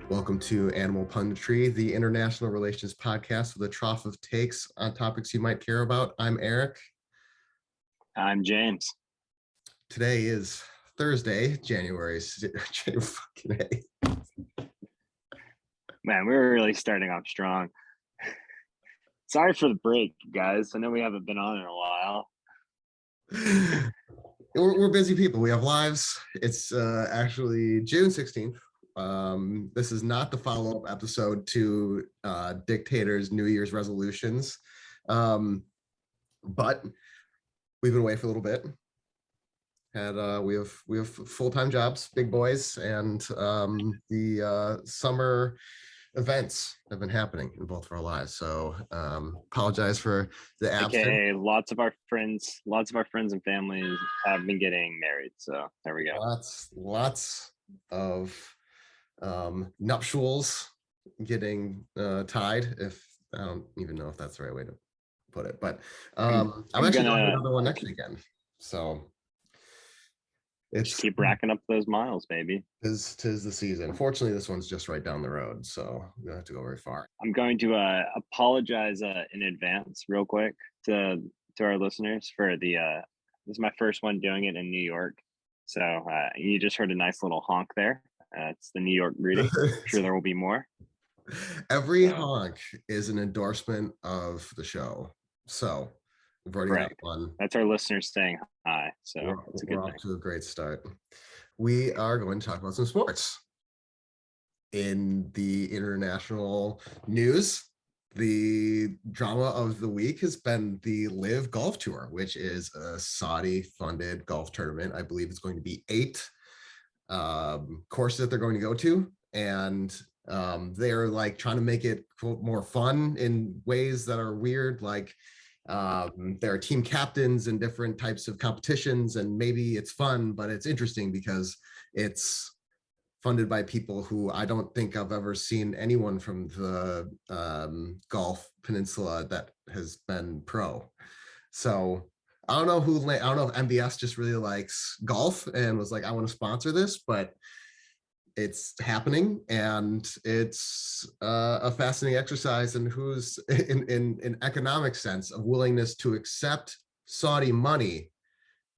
Welcome to Animal Punditry, the international relations podcast with a trough of takes on topics you might care about. I'm Eric. I'm James. Today is Thursday, January fucking 8th. Man, we were really starting off strong. Sorry for the break, guys. I know we haven't been on in a while. We're busy people. We have lives. It's actually June 16th. This is not the follow-up episode to Dictator's New Year's resolutions, but we've been away for a little bit. We have full-time jobs, big boys, and the summer events have been happening in both of our lives. So apologize for the absence. Okay, lots of our friends and families have been getting married. So there we go. Lots of nuptials getting tied. If I don't even know if that's the right way to put it, but I'm actually going to another one next weekend. So just keep racking up those miles, baby. Tis the season. Fortunately, this one's just right down the road, so we don't have to go very far. I'm going to apologize in advance, real quick, to our listeners for the. This is my first one doing it in New York, so you just heard a nice little honk there. It's the New York greeting. I'm sure there will be more. Every honk is an endorsement of the show. So we've already got one. That's our listeners saying hi. So it's a good thing. Off to a great start. We are going to talk about some sports. In the international news, the drama of the week has been the Live Golf Tour, which is a Saudi-funded golf tournament. I believe it's going to be 8 courses that they're going to go to, and they're like trying to make it more fun in ways that are weird, like there are team captains and different types of competitions, and maybe it's fun, but it's interesting because it's funded by people who I don't think I've ever seen anyone from the Gulf Peninsula that has been pro. So I don't know if MBS just really likes golf and was like, I want to sponsor this, but it's happening, and it's a fascinating exercise in who's in economic sense of willingness to accept Saudi money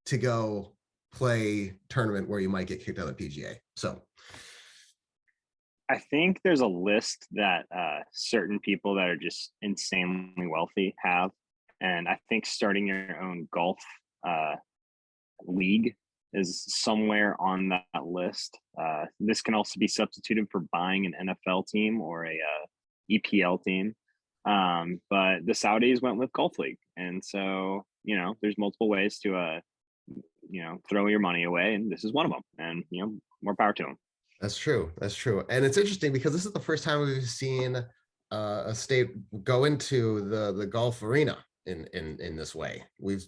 to go play tournament where you might get kicked out of the PGA. So I think there's a list that certain people that are just insanely wealthy have. And I think starting your own golf league is somewhere on that list. This can also be substituted for buying an NFL team or a EPL team. But the Saudis went with golf league. And so, there's multiple ways to, throw your money away. And this is one of them. And, more power to them. That's true. And it's interesting because this is the first time we've seen a state go into the golf arena in this way. We've,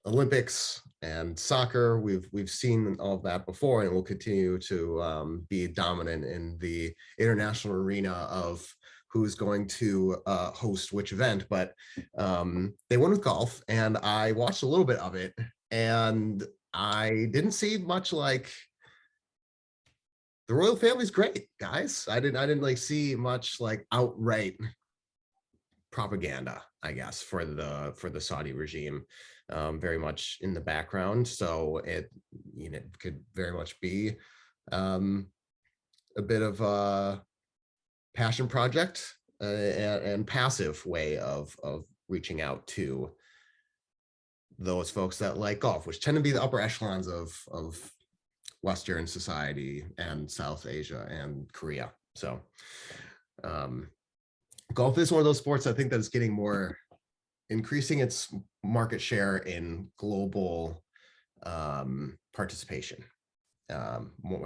Olympics and soccer, we've seen all of that before, and we'll continue to be dominant in the international arena of who's going to host which event. But they went with golf, and I watched a little bit of it, and I didn't see much like the royal family's great, guys. I didn't like see much like outright propaganda, I guess, for the Saudi regime. Very much in the background. So it could very much be a bit of a passion project and passive way of reaching out to those folks that like golf, which tend to be the upper echelons of Western society and South Asia and Korea. So golf is one of those sports I think that is getting more, increasing its market share in global participation,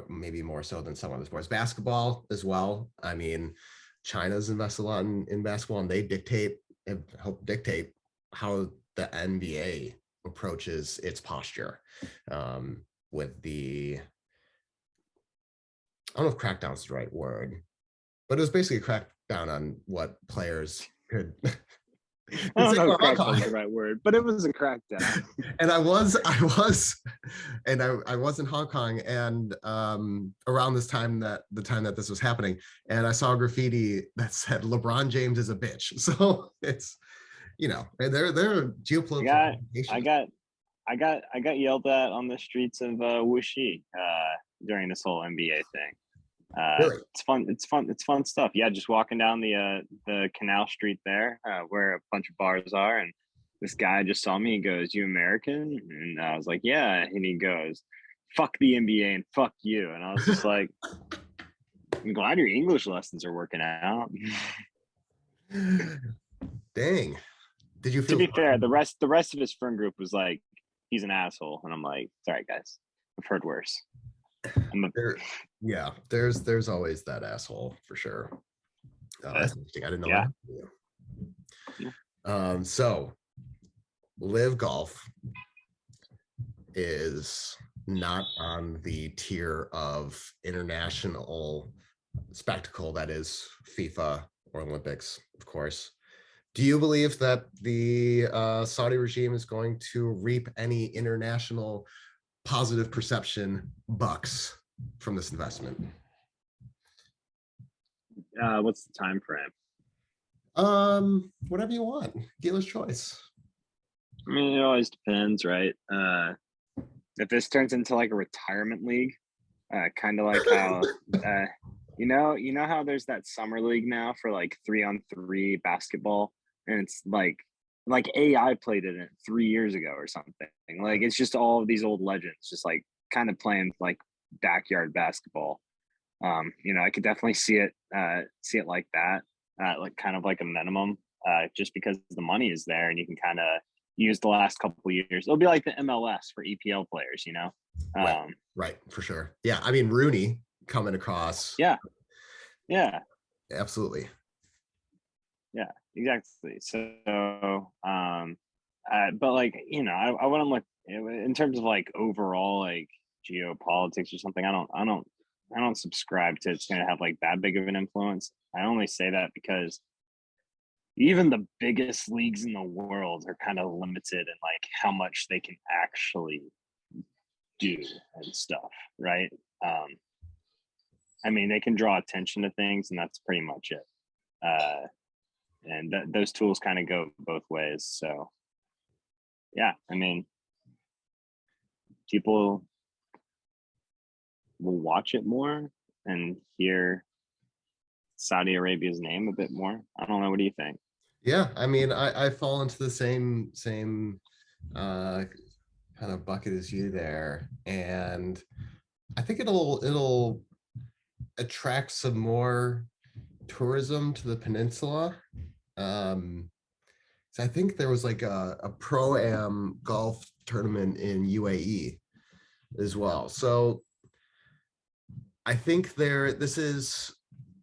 maybe more so than some other sports. Basketball as well. I mean, China's invested a lot in basketball, and they help dictate how the NBA approaches its posture. With the, I don't know if crackdown is the right word, but it was basically a crackdown on what players could I don't know if Hong crackdown is Kong. the right word, but it was a crackdown. And I was in Hong Kong, and around this time the time that this was happening, and I saw graffiti that said "LeBron James is a bitch." So it's, you know, they're I geopolitical got, I implications. got, I got yelled at on the streets of Wuxi during this whole NBA thing. Really? It's fun. It's fun stuff. Yeah, just walking down the canal street there, where a bunch of bars are, and this guy just saw me. He goes, "You American?" And I was like, "Yeah." And he goes, "Fuck the NBA and fuck you." And I was just like, "I'm glad your English lessons are working out." Dang. Did you To feel be fair, the rest of his friend group was like, "He's an asshole," and I'm like, "Sorry, guys, I've heard worse." there? Yeah, there's always that asshole for sure. That's interesting. I didn't know Yeah. that. Yeah. So Live Golf is not on the tier of international spectacle that is FIFA or Olympics, of course. Do you believe that the Saudi regime is going to reap any international positive perception bucks from this investment? What's the time frame? Whatever you want, dealer's choice. I mean, it always depends, right? If this turns into like a retirement league, kind of like how, you know how there's that summer league now for like 3-on-3 basketball, and it's like AI played in it 3 years ago or something. Like it's just all of these old legends, just like kind of playing like backyard basketball. I could definitely see it like that, like kind of like a minimum, just because the money is there and you can kind of use the last couple of years. It'll be like the MLS for EPL players, you know? Right, for sure. Yeah, I mean Rooney coming across. Yeah, yeah, Absolutely. yeah, exactly. So, but like, I wouldn't look in terms of like overall like geopolitics or something. I don't subscribe to it's going to have like that big of an influence. I only say that because even the biggest leagues in the world are kind of limited in like how much they can actually do and stuff, right? I mean, they can draw attention to things, and that's pretty much it. And those tools kind of go both ways. So, yeah, I mean, people will watch it more and hear Saudi Arabia's name a bit more. I don't know. What do you think? Yeah, I mean, I fall into the same kind of bucket as you there, and I think it'll attract some more tourism to the peninsula. So I think there was like a pro-am golf tournament in UAE as well. So I think this is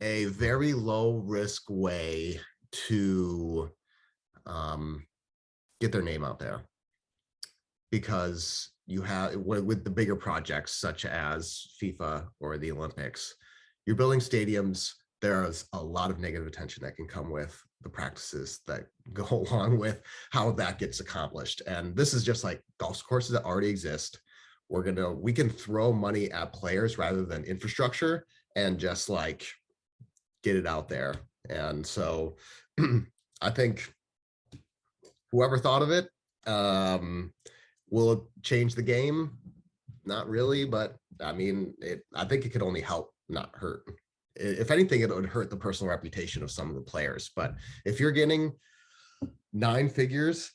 a very low risk way to get their name out there, because you have with the bigger projects such as FIFA or the Olympics, you're building stadiums. There's a lot of negative attention that can come with the practices that go along with how that gets accomplished. And this is just like golf courses that already exist. We can throw money at players rather than infrastructure and just like get it out there. And so I think whoever thought of it, will it change the game? Not really, but I mean, I think it could only help, not hurt. If anything, it would hurt the personal reputation of some of the players. But if you're getting 9 figures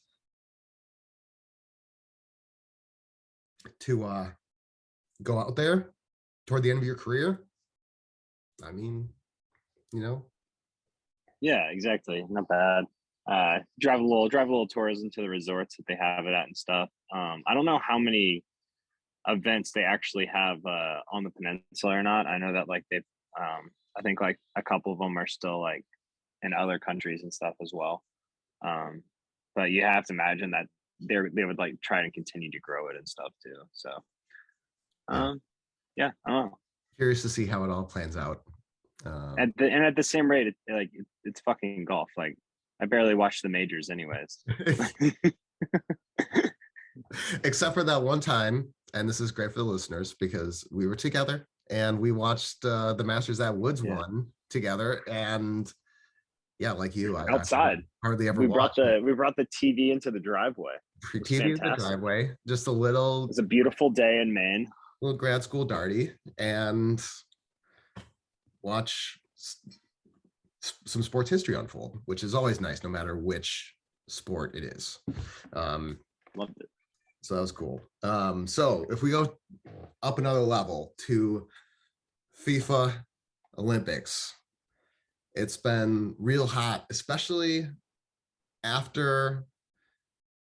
to go out there toward the end of your career, I mean, you know. Yeah, exactly. Not bad. Drive a little tourism to the resorts that they have it at and stuff. I don't know how many events they actually have on the peninsula or not. I know that like they've I think like a couple of them are still like in other countries and stuff as well. But you have to imagine that they would like try and continue to grow it and stuff too. So yeah, I don't know. Curious to see how it all plans out. At the same rate, it's fucking golf. Like I barely watch the majors anyways. Except for that one time, and this is great for the listeners because we were together and we watched the Masters that Woods won together. And yeah, like you, I outside. hardly ever We watched. brought the TV into the driveway. It was TV in the fantastic. driveway, just a little. It was a beautiful day in Maine. Little grad school darty, and watch some sports history unfold, which is always nice, no matter which sport it is. Loved it. So that was cool. So if we go up another level to FIFA Olympics, it's been real hot, especially after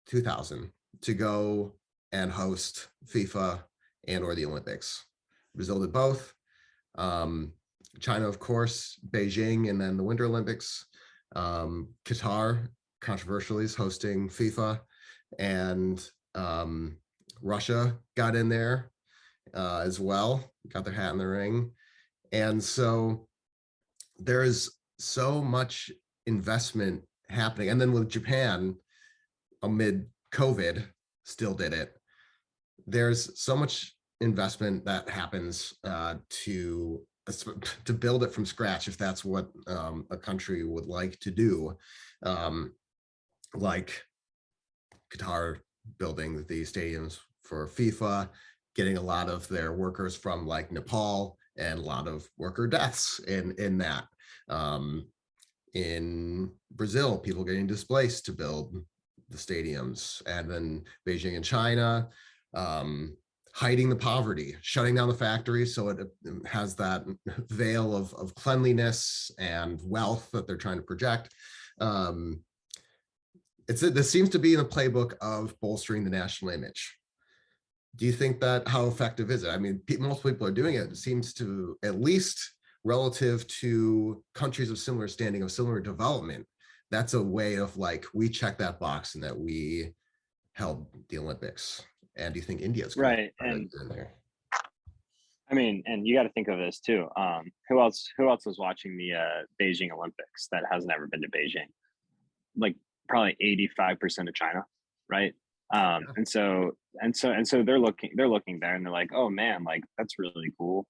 2000, to go and host FIFA and or the Olympics. Brazil did both. China, of course, Beijing, and then the Winter Olympics. Qatar, controversially, is hosting FIFA, and Russia got in there as well, got their hat in the ring. And so there is so much investment happening. And then with Japan, amid COVID, still did it. There's so much investment that happens to build it from scratch, if that's what a country would like to do, like Qatar building the stadiums for FIFA, getting a lot of their workers from like Nepal, and a lot of worker deaths in that. In Brazil, people getting displaced to build the stadiums, and then Beijing and China, hiding the poverty, shutting down the factories so it has that veil of cleanliness and wealth that they're trying to project. This seems to be in the playbook of bolstering the national image. Do you think that, how effective is it? I mean, most people are doing it. It seems to, at least relative to countries of similar standing, of similar development, that's a way of like, we check that box and that we held the Olympics. And do you think India's right? And in there? I mean, and you got to think of this too. Who else was watching the Beijing Olympics that has never been to Beijing? Like probably 85% of China, right? And so they're looking there and they're like, oh man, like that's really cool.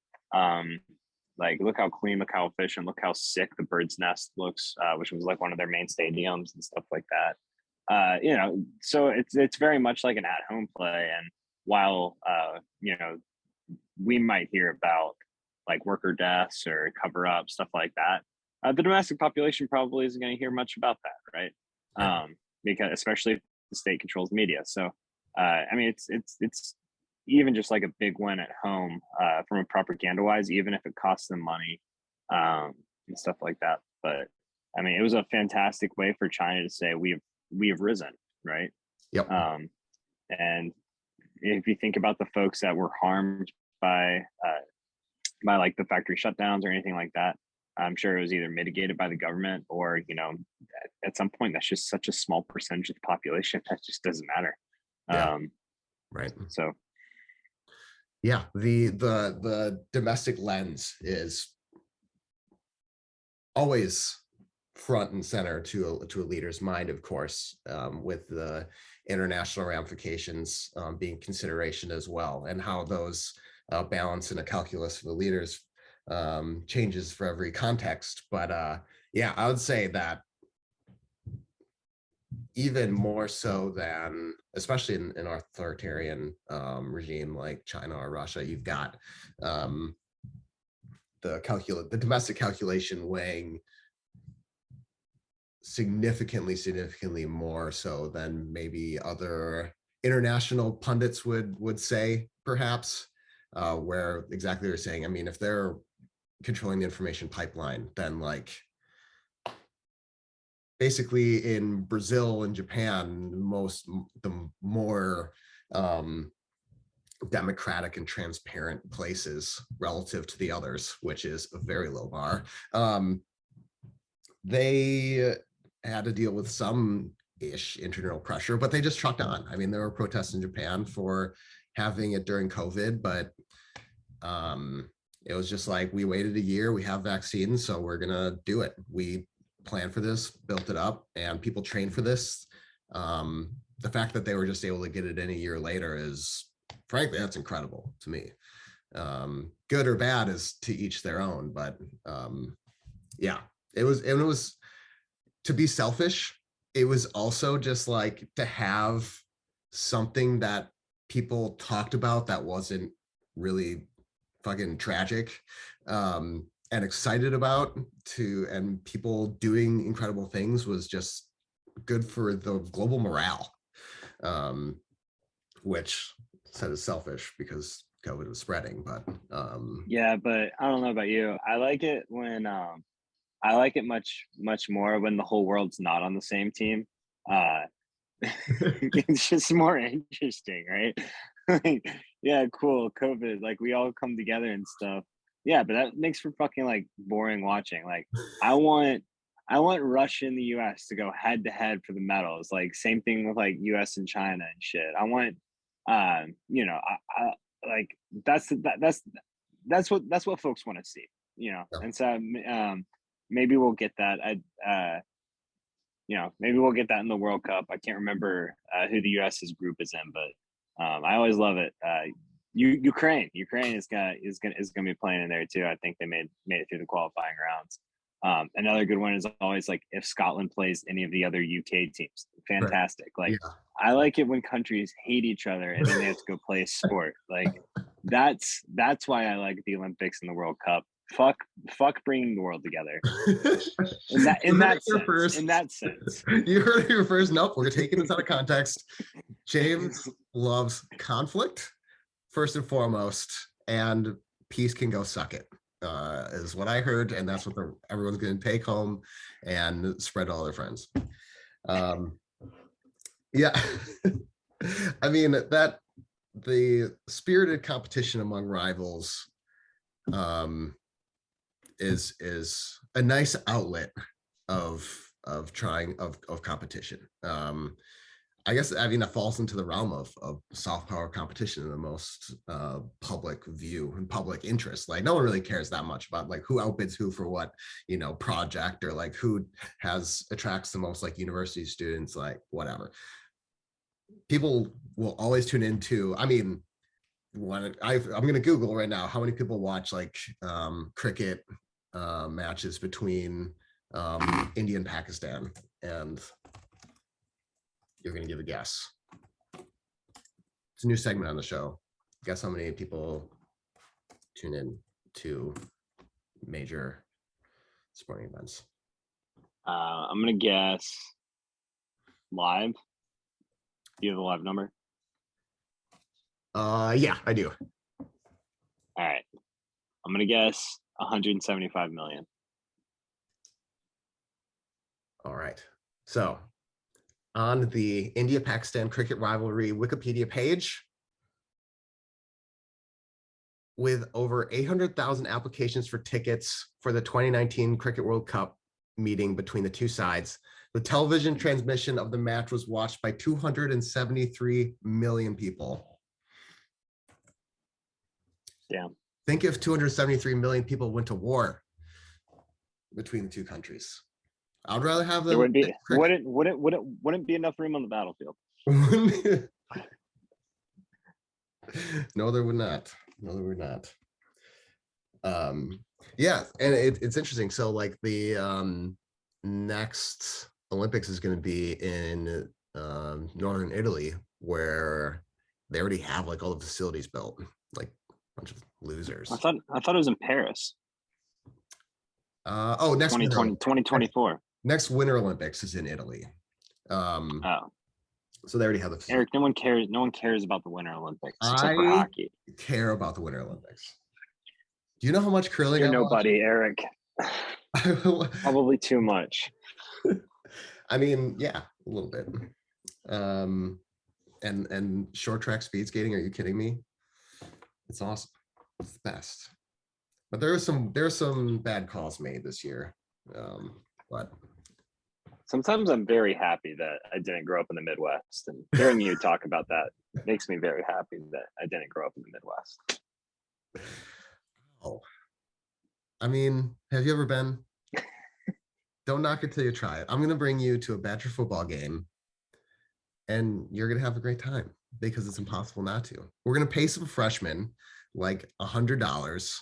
Like look how clean, look how efficient, look how sick the bird's nest looks, which was like one of their main stadiums and stuff like that. You know, so it's very much like an at-home play. And while you know, we might hear about like worker deaths or cover up stuff like that, the domestic population probably isn't going to hear much about that, right? Because especially if the state controls media. So I mean, it's even just like a big win at home from a propaganda wise, even if it costs them money and stuff like that. But I mean, it was a fantastic way for China to say we have risen, right? Yep. And if you think about the folks that were harmed by like the factory shutdowns or anything like that, I'm sure it was either mitigated by the government or, you know, at some point that's just such a small percentage of the population that just doesn't matter. Yeah. Right. So yeah, the domestic lens is always front and center to a leader's mind, of course, with the international ramifications being consideration as well, and how those balance in a calculus for the leaders changes for every context. But yeah, I would say that even more so than, especially in an authoritarian regime like China or Russia, you've got the domestic calculation weighing significantly more so than maybe other international pundits would say, perhaps, where exactly they're saying, I mean, if they're controlling the information pipeline, then like basically in Brazil and Japan, the more democratic and transparent places relative to the others, which is a very low bar, they had to deal with some internal pressure, but they just trucked on. I mean, there were protests in Japan for having it during COVID, but it was just like, we waited a year, we have vaccines, so we're gonna do it. We planned for this, built it up, and people trained for this. The fact that they were just able to get it in a year later is, frankly, that's incredible to me. Good or bad is to each their own, but yeah, it was to be selfish. It was also just like to have something that people talked about that wasn't really fucking tragic, and excited about, and people doing incredible things was just good for the global morale, which said is selfish because COVID was spreading, but Yeah, but I don't know about you. I like it when I like it much more when the whole world's not on the same team. It's just more interesting, right? Like, yeah, cool, COVID, like we all come together and stuff. Yeah, but that makes for fucking like boring watching. Like I want Russia and the US to go head to head for the medals. Like same thing with like US and China and shit. I want you know, I like that's what folks want to see, you know. yeah. And so maybe we'll get that. You know, maybe we'll get that in the World Cup. I can't remember who the US's group is in, but I always love it. Ukraine is gonna be playing in there too. I think they made it through the qualifying rounds. Another good one is always like if Scotland plays any of the other UK teams. Fantastic. Right. Like Yeah. I like it when countries hate each other and then they have to go play a sport. Like that's why I like the Olympics and the World Cup. Fuck bringing the world together. In that sense. You heard it here first. Nope, we're taking this out of context. James loves conflict first and foremost, and peace can go suck it, is what I heard, and that's what everyone's going to take home and spread to all their friends. Yeah, I mean that the spirited competition among rivals is a nice outlet of competition. I guess, I mean, that falls into the realm of soft power competition in the most public view and public interest. Like no one really cares that much about like who outbids who for what, you know, project, or like who attracts the most like university students, like whatever. People will always tune into, I mean, I'm going to Google right now how many people watch like cricket matches between India and Pakistan, and you're going to give a guess. It's a new segment on the show. Guess how many people tune in to major sporting events. I'm going to guess live. Do you have a live number? Yeah, I do. All right. I'm going to guess 175 million. All right. So on the India-Pakistan cricket rivalry Wikipedia page, with over 800,000 applications for tickets for the 2019 Cricket World Cup meeting between the two sides, the television transmission of the match was watched by 273 million people. Yeah. Think if 273 million people went to war between the two countries. I'd rather have them. Wouldn't be enough room on the battlefield. No, there would not. No, there would not. Yeah, and it's interesting. So like the next Olympics is going to be in northern Italy, where they already have like all the facilities built, like a bunch of losers. I thought it was in Paris. Oh, next 2024. Next Winter Olympics is in Italy. So they already have the facility. Eric, no one cares about the Winter Olympics except for hockey. Care about the Winter Olympics. Do you know how much curling? You're nobody, Eric. Probably too much. I mean, yeah, a little bit. And short track speed skating, are you kidding me? It's awesome. It's the best. But there are some bad calls made this year. But sometimes I'm very happy that I didn't grow up in the Midwest, and hearing you talk about that makes me very happy that I didn't grow up in the Midwest. Oh, I mean, have you ever been? Don't knock it till you try it. I'm going to bring you to a Badger football game, and you're going to have a great time because it's impossible not to. We're going to pay some freshmen like $100.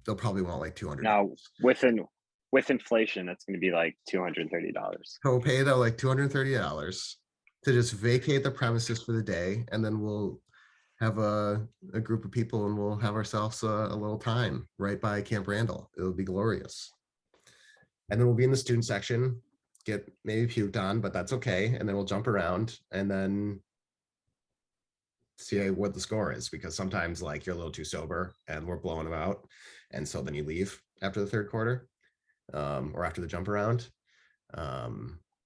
They'll probably want like $200. Now, with inflation, that's going to be like $230. So we'll pay them like $230 to just vacate the premises for the day, and then we'll have a group of people and we'll have ourselves a little time right by Camp Randall. It'll be glorious. And then we'll be in the student section, get maybe puked on, but that's okay. And then we'll jump around and then see what the score is, because sometimes like you're a little too sober and we're blowing them out. And so then you leave after the third quarter or after the jump around.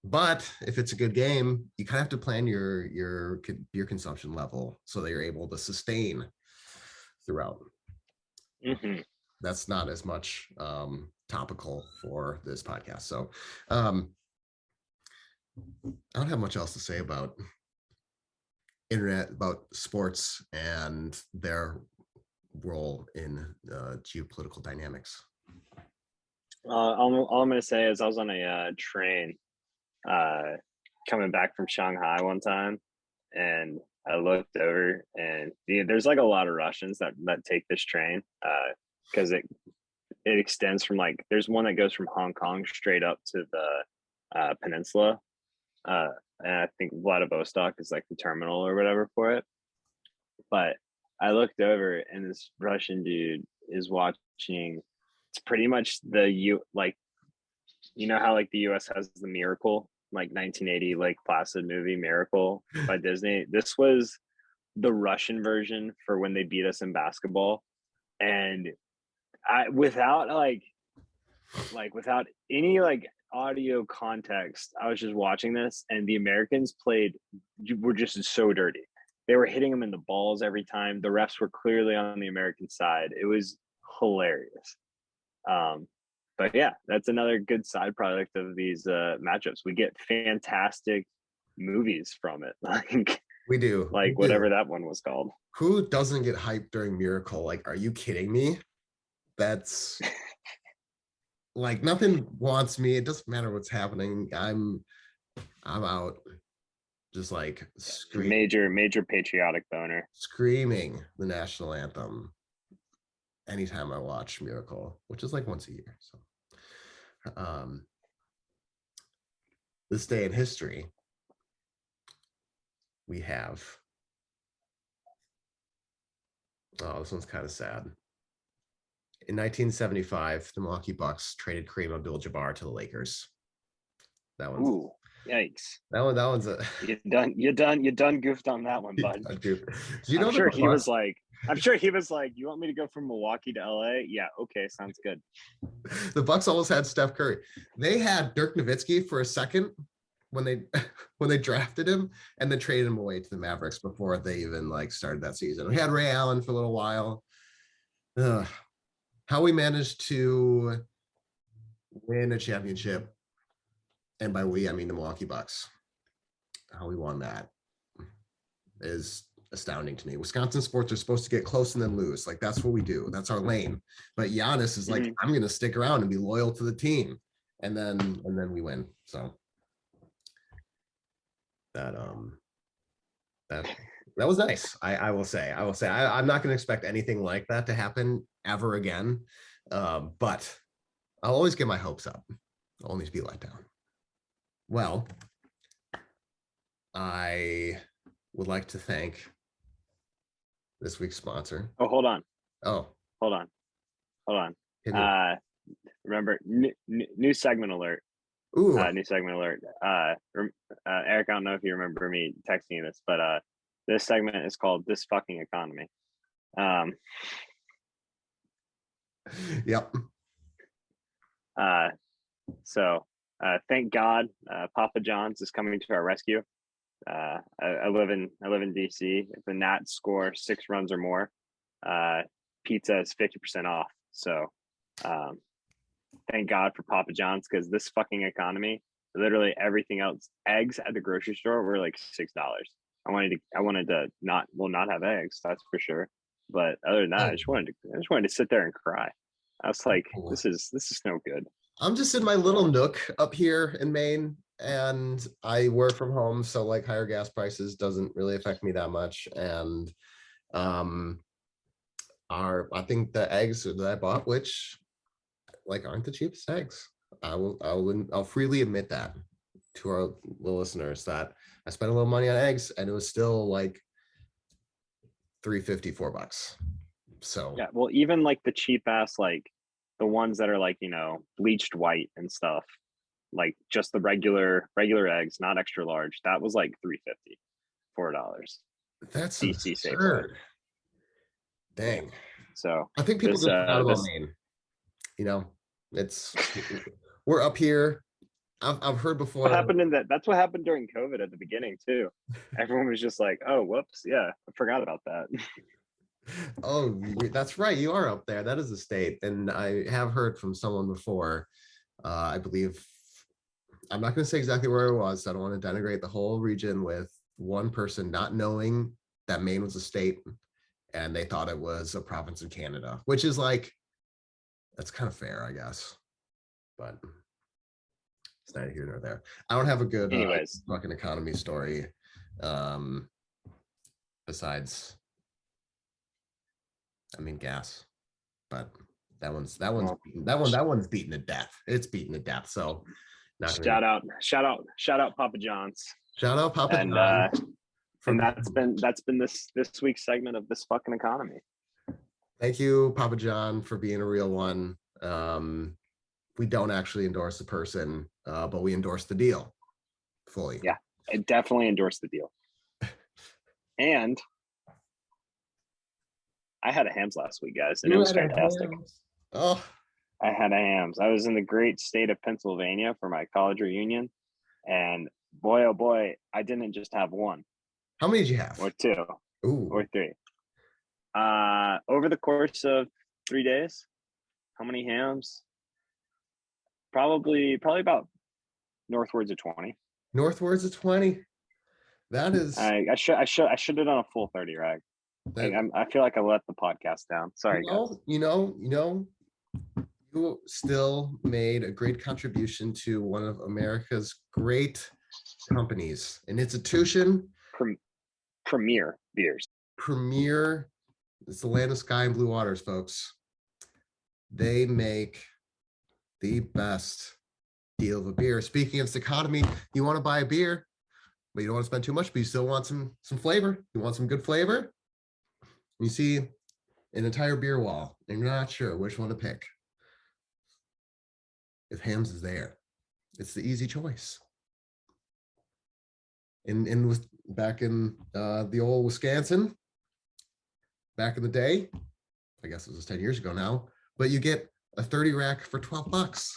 But if it's a good game, you kind of have to plan your beer consumption level so that you're able to sustain throughout. Mm-hmm. That's not as much topical for this podcast. So I don't have much else to say about internet, about sports and their role in geopolitical dynamics. All I'm going to say is I was on a train coming back from Shanghai one time, and I looked over, and there's like a lot of Russians that take this train because it extends from like, there's one that goes from Hong Kong straight up to the peninsula, and I think Vladivostok is like the terminal or whatever for it. But I looked over, and this Russian dude is watching. It's pretty much like, you know how like the US has the Miracle, like 1980 Lake Placid movie Miracle by Disney. This was the Russian version for when they beat us in basketball. And without any like audio context, I was just watching this, and the Americans were just so dirty. They were hitting them in the balls every time. The refs were clearly on the American side. It was hilarious. But yeah, that's another good side product of these matchups. We get fantastic movies from it. Like we do. Like whatever that one was called. Who doesn't get hyped during Miracle? Like, are you kidding me? That's like, nothing wants me. It doesn't matter what's happening. I'm out. Just like major patriotic boner. Screaming the national anthem anytime I watch Miracle, which is like once a year. So this day in history, we have, oh, this one's kind of sad. In 1975, the Milwaukee Bucks traded Kareem Abdul-Jabbar to the Lakers. That one's, ooh, yikes. That one's a you done goofed on that one, bud. You know, I'm sure he was like, you want me to go from Milwaukee to LA? Yeah, okay, sounds good. The Bucks almost had Steph Curry. They had Dirk Nowitzki for a second when they drafted him, and then traded him away to the Mavericks before they even like started that season. We had Ray Allen for a little while. How we managed to win a championship, and by we I mean the Milwaukee Bucks, how we won that is astounding to me. Wisconsin sports are supposed to get close and then lose. Like, that's what we do. That's our lane. But Giannis is like, I'm going to stick around and be loyal to the team. And then we win. So that was nice. I will say, I'm not going to expect anything like that to happen ever again. But I'll always get my hopes up. I'll only be let down. Well, I would like to thank this week's sponsor. Oh, hold on. Remember, new segment alert. Ooh. New segment alert. Eric, I don't know if you remember me texting you this, but this segment is called This Fucking Economy. Yep. So thank God Papa John's is coming to our rescue. I live in DC. If the Nats score 6 runs or more, pizza is 50% off. So thank God for Papa John's, because this fucking economy, literally everything else, eggs at the grocery store were like $6. I wanted to not have eggs, that's for sure. But other than that, I just wanted to sit there and cry. I was like, this is no good. I'm just in my little nook up here in Maine, and I work from home, so like higher gas prices doesn't really affect me that much. And um, I think the eggs that I bought, which like aren't the cheapest eggs. I'll freely admit that to our listeners that I spent a little money on eggs, and it was still like $3.50, $4. So Yeah, well, even like the cheap ass, like the ones that are like, bleached white and stuff, like just the regular eggs, not extra large, that was like $3.50, $4. that's DC Safeway. absurd. Dang. So I think people this just forgot about this Maine. It's we're up here. I've heard before. what happened that's what happened during COVID at the beginning too. Everyone was just like, oh, whoops, yeah, I forgot about that. Oh, that's right. You are up there. That is a state. And I have heard from someone before. I believe, I'm not going to say exactly where it was. I don't want to denigrate the whole region, with one person not knowing that Maine was a state, and they thought it was a province in Canada, which is like, that's kind of fair, I guess. But it's neither here nor there. I don't have a good fucking economy story besides, I mean, gas, but that one's beaten to death. It's beaten to death. So shout out Papa John's. Shout out Papa and John. And that's been this week's segment of This Fucking Economy. Thank you, Papa John, for being a real one. We don't actually endorse the person, but we endorse the deal fully. Yeah, I definitely endorse the deal. And I had a hams last week, guys, and it was fantastic. Oh, I had a hams. I was in the great state of Pennsylvania for my college reunion, and boy, oh boy, I didn't just have one. How many did you have? Or two. Ooh. Or three. Over the course of 3 days, how many hams? Probably about northwards of 20. Northwards of 20. That is. I should have done a full 30 rag. I feel like I let the podcast down. Sorry, guys. You still made a great contribution to one of America's great companies, an institution. Premier beers. Premier. It's the land of sky and blue waters, folks. They make the best deal of a beer. Speaking of this economy, you want to buy a beer, but you don't want to spend too much, but you still want some flavor. You want some good flavor. You see an entire beer wall, and you're not sure which one to pick. If Hams is there, it's the easy choice. Back in the old Wisconsin, back in the day, I guess it was 10 years ago now, but you get a 30 rack for $12,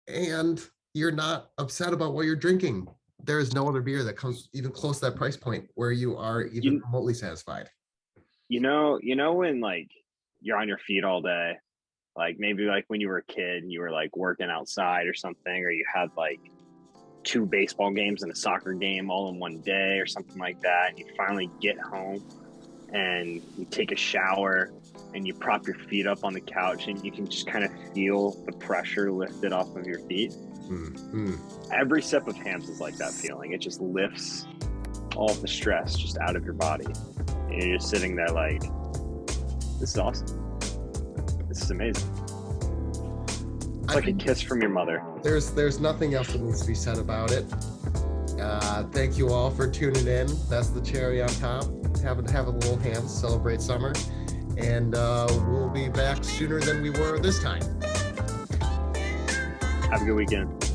and you're not upset about what you're drinking. There is no other beer that comes even close to that price point where you are even remotely satisfied. You know when like you're on your feet all day, like maybe like when you were a kid and you were like working outside or something, or you had like 2 baseball games and a soccer game all in one day or something like that, and you finally get home and you take a shower and you prop your feet up on the couch and you can just kind of feel the pressure lifted off of your feet. Mm-hmm. Every sip of Hams is like that feeling. It just lifts all of the stress just out of your body, and you're just sitting there like, this is awesome. This is amazing. It's like a kiss from your mother. There's nothing else that needs to be said about it. Thank you all for tuning in. That's the cherry on top. Have a little Hams, celebrate summer, and we'll be back sooner than we were this time. Have a good weekend.